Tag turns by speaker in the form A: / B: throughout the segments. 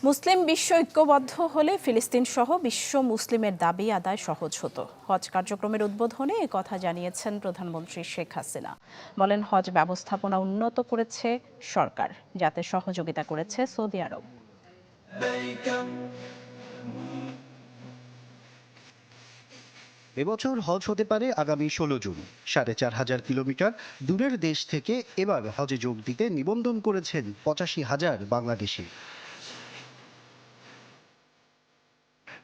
A: মুসলিম বিশ্ব ঐক্যবদ্ধ হলে ফিলিস্তিন সহ বিশ্ব মুসলিমের দাবি আদায় সহজ হতো। হজ কার্যক্রমের উদ্বোধনে কথা জানিয়েছেন প্রধানমন্ত্রী শেখ হাসিনা। বলেন, হজ ব্যবস্থাপনা উন্নত করেছে সরকার, যাতে সহযোগিতা করেছে সৌদি আরব।
B: এবছর হজ হতে পারে আগামী 16 জুন। 4500 কিলোমিটার দূরের দেশ থেকে এবার হজে যোগ দিতে নিবন্ধন করেছেন 85,000 বাংলাদেশি।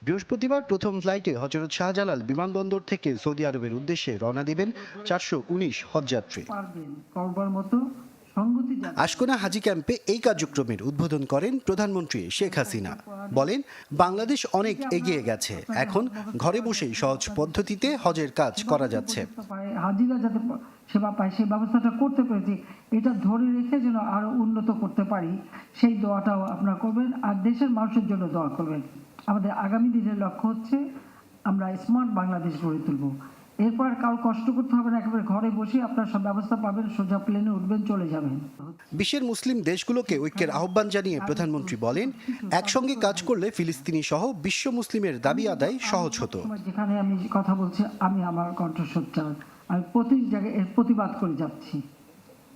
B: বৃহস্পতিবার প্রথম ফ্লাইটে হযরত শাহজালাল বিমানবন্দর থেকে সৌদি আরবের উদ্দেশ্যে রওনা দেবেন 419 হজযাত্রী। আশকোনা হাজি ক্যাম্পে এই কার্যক্রমের উদ্বোধন করেন প্রধানমন্ত্রী শেখ হাসিনা। বলেন, বাংলাদেশ অনেক এগিয়ে গেছে, এখন ঘরে বসেই সহজ পদ্ধতিতে হজের কাজ করা যাচ্ছে।
C: হাজিরা যাতে সেবা পায় সেই ব্যবস্থাটা করতে পেরেছি, এটা ধরে রেখে যেন আরো উন্নত করতে পারি সেই দোয়াটাও আপনারা করবেন, আর দেশের মানুষের জন্য দোয়া করবেন। আমাদের আগামী দিনের লক্ষ্য হচ্ছে আমরা স্মার্ট বাংলাদেশ গড়ে তুলব। এরপর কারো কষ্ট করতে হবে না, একেবারে ঘরে বসে আপনারা সব ব্যবস্থা পাবেন, সোজা প্লেনে উঠবেন, চলে যাবেন।
B: বিশ্বের মুসলিম দেশগুলোকে ঐক্যের আহ্বান জানিয়ে প্রধানমন্ত্রী বলেন, একসঙ্গে কাজ করলে ফিলিস্তিনি সহ বিশ্ব মুসলিমের দাবি আদায় সহজ হতো।
C: যেখানে আমি কথা বলছি, আমি আমার কণ্ঠস্বর আমি প্রতি জায়গায় এর প্রতিবাদ করে যাচ্ছি,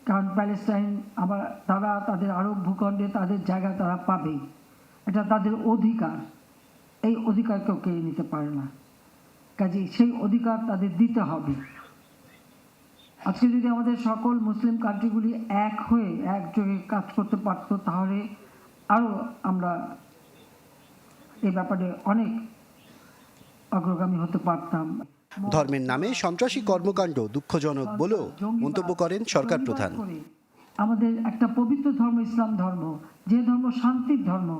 C: কারণ প্যালেস্টাইন আবার তারা তাদের আরব ভূখণ্ডে তাদের জায়গা তারা পাবে, এটা তাদের অধিকার। এই অধিকার কেউ কেড়ে নিতে পারে না, কাজে সেই অধিকার তাদের দিতে হবে। আজকে যদি আমাদের সকল মুসলিম কান্ট্রিগুলি এক হয়ে একযোগে কাজ করতে পারতো, তাহলে আরো আমরা এই ব্যাপারে অনেক অগ্রগামী হতে পারতাম।
B: ধর্মের নামে সন্ত্রাসী কর্মকাণ্ড দুঃখজনক বলেও মন্তব্য করেন সরকার প্রধান।
C: আমাদের একটা পবিত্র ধর্ম ইসলাম ধর্ম, যে ধর্ম শান্তির ধর্ম,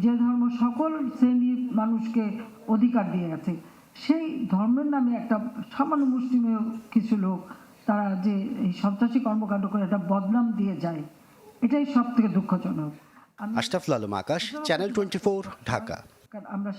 C: যে ধর্ম সকল শ্রেণীর মানুষকে অধিকার দিয়ে গেছে, সেই ধর্মের নামে একটা সামান্য মুসলিমের কিছু লোক তারা যে এই সন্ত্রাসী কর্মকাণ্ড করে একটা বদনাম দিয়ে যায়, এটাই সব থেকে দুঃখজনক।
B: আশরাফুল আলম আকাশ, চ্যানেল 24, ঢাকা।
C: আমরা